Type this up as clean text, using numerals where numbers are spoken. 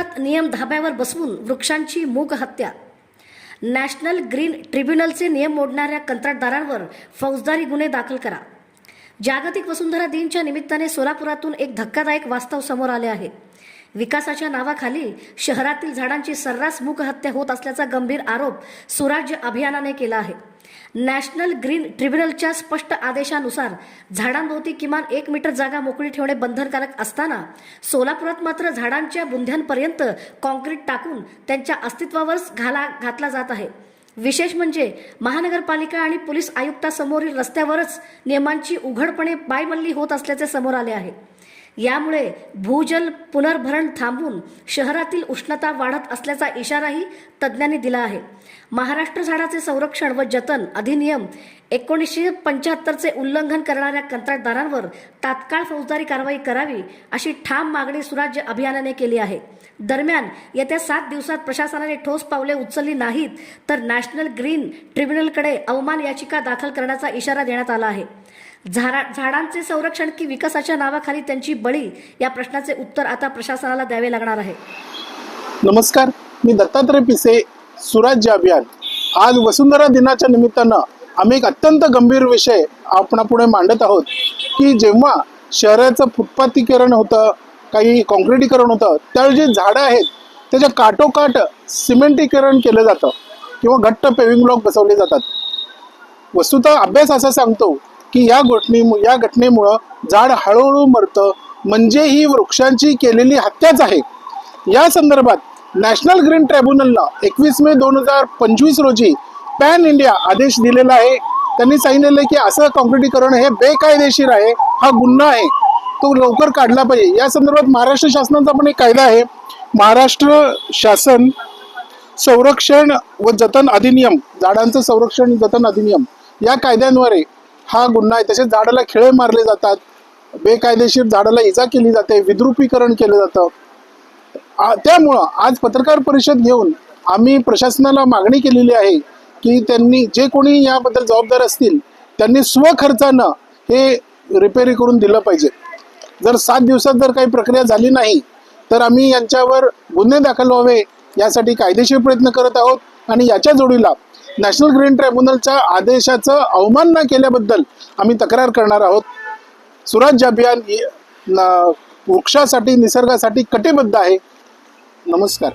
सोलापुरात नियम धाब्यावर बसवून वृक्षांची मूक हत्या। नॅशनल ग्रीन ट्रिब्युनलचे नियम मोडणाऱ्या कंत्राटदारांवर फौजदारी गुन्हे दाखल करा। जागतिक वसुंधरा दिनच्या निमित्ताने सोलापुरातून एक धक्कादायक वास्तव समोर आले आहे। विकासाच्या नावाखाली शहरातील झाडांची सर्रास मूक हत्या होत असल्याचा गंभीर आरोप सुराज्य अभियानाने केला आहे। नॅशनल ग्रीन ट्रिब्युनलच्या स्पष्ट आदेशानुसार झाडांभोवती किमान 1 मीटर जागा मोकळी ठेवणे बंधनकारक असताना सोलापुरात मात्र झाडांच्या बुंध्यांपर्यंत कॉन्क्रीट टाकून त्यांच्या अस्तित्वावरच घातला जात आहे। विशेष म्हणजे महानगरपालिका आणि पोलीस आयुक्तासमोरील रस्त्यावरच नियमांची उघडपणे पायमल्ली होत असल्याचे समोर आले आहे। यामुळे भूजल पुनर्भरण थांबून शहरातील उष्णता वाढत असल्याचा इशाराही तज्ज्ञांनी दिला आहे। महाराष्ट्र झाडाचे संरक्षण व जतन अधिनियम 1975चे उल्लंघन करणाऱ्या कंत्राटदारांवर तात्काळ फौजदारी कारवाई करावी अशी ठाम मागणी सुराज्य अभियानाने केली आहे। दरम्यान येत्या 7 दिवसात प्रशासनाने ठोस पावले उचलली नाहीत तर नॅशनल ग्रीन ट्रिब्युनलकडे अवमान याचिका दाखल करण्याचा इशारा देण्यात आला आहे। झाडांचे संरक्षण की विकासाच्या नावाखाली त्यांची बळी या प्रश्नाचे उत्तर आता प्रशासनाला द्यावे लागणार आहे। नमस्कार, मी दत्तात्रय पिसे, सुराज्य अभियान। आज वसुंधरा दिनाच्या निमित्तानं आम्ही एक अत्यंत गंभीर विषय आपणापुढे मांडत आहोत की जेव्हा शहराचं फुटपाथीकरण होतं, काही काँक्रिटीकरण होतं, त्यावेळी जे झाडं आहेत त्याच्या काठोकाठ सिमेंटीकरण केलं जातं किंवा घट्ट पेविंग ब्लॉक बसवले जातात। वस्तुतः अभ्यास असा सांगतो की या घटनेमुळं झाड हळूहळू मरतं, म्हणजे ही वृक्षांची केलेली हत्याच आहे। या संदर्भात नॅशनल ग्रीन ट्रिब्युनलला 21 मे 2025 रोजी पॅन इंडिया आदेश दिलेला आहे। त्यांनी सांगितलेलं की असं काँक्रिटीकरण हे बेकायदेशीर आहे, हा गुन्हा आहे, तो लवकर काढला पाहिजे। या संदर्भात महाराष्ट्र शासनाचा पण एक कायदा आहे, महाराष्ट्र शासन संरक्षण व जतन अधिनियम, झाडांचं संरक्षण जतन अधिनियम, या कायद्याद्वारे हा गुन्हा आहे। तसेच झाडाला खिळे मारले जातात, बेकायदेशीर झाडाला इजा केली जाते, विद्रुपीकरण केलं जातं। त्यामुळं आज पत्रकार परिषद घेऊन आम्ही प्रशासनाला मागणी केलेली आहे की त्यांनी जे कोणी याबद्दल जबाबदार असतील त्यांनी स्वखर्चानं हे रिपेरी करून दिलं पाहिजे। जर 7 दिवसात जर काही प्रक्रिया झाली नाही तर आम्ही यांच्यावर गुन्हे दाखल व्हावे यासाठी कायदेशीर प्रयत्न करत आहोत आणि याच्या जोडीला नॅशनल ग्रीन ट्रिब्युनलच्या आदेशाचं अवमान न केल्याबद्दल आम्ही तक्रार करणार आहोत। सुराज्य अभियान वृक्षासाठी, निसर्गासाठी कटिबद्ध आहे। नमस्कार।